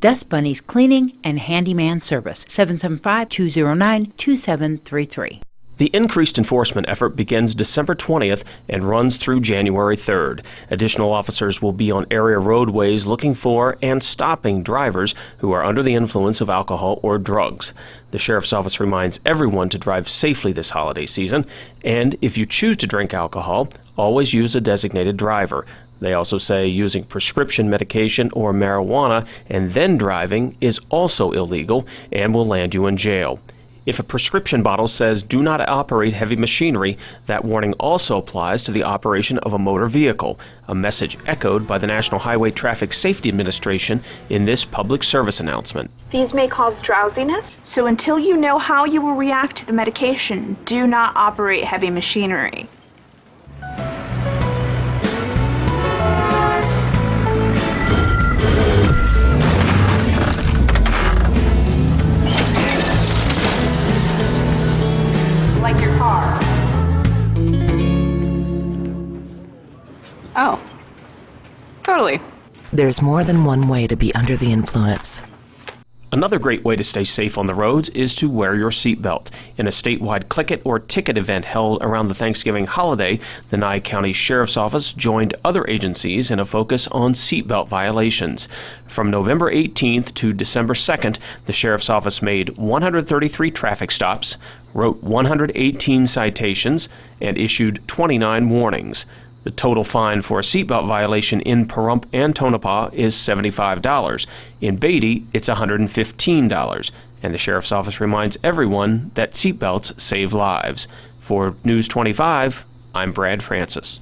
Dust Bunny's Cleaning and Handyman Service, 775-209-2733. The increased enforcement effort begins December 20th and runs through January 3rd. Additional officers will be on area roadways looking for and stopping drivers who are under the influence of alcohol or drugs. The Sheriff's Office reminds everyone to drive safely this holiday season, and if you choose to drink alcohol, always use a designated driver. They also say using prescription medication or marijuana and then driving is also illegal and will land you in jail. If a prescription bottle says do not operate heavy machinery, that warning also applies to the operation of a motor vehicle, a message echoed by the National Highway Traffic Safety Administration in this public service announcement. These may cause drowsiness, so until you know how you will react to the medication, do not operate heavy machinery. Like your car. Oh, totally. There's more than one way to be under the influence. Another great way to stay safe on the roads is to wear your seatbelt. In a statewide Click It or Ticket event held around the Thanksgiving holiday, the Nye County Sheriff's Office joined other agencies in a focus on seatbelt violations. From November 18th to December 2nd, the Sheriff's Office made 133 traffic stops, wrote 118 citations, and issued 29 warnings. The total fine for a seatbelt violation in Pahrump and Tonopah is $75. In Beatty, it's $115. And the Sheriff's Office reminds everyone that seatbelts save lives. For News 25, I'm Brad Francis.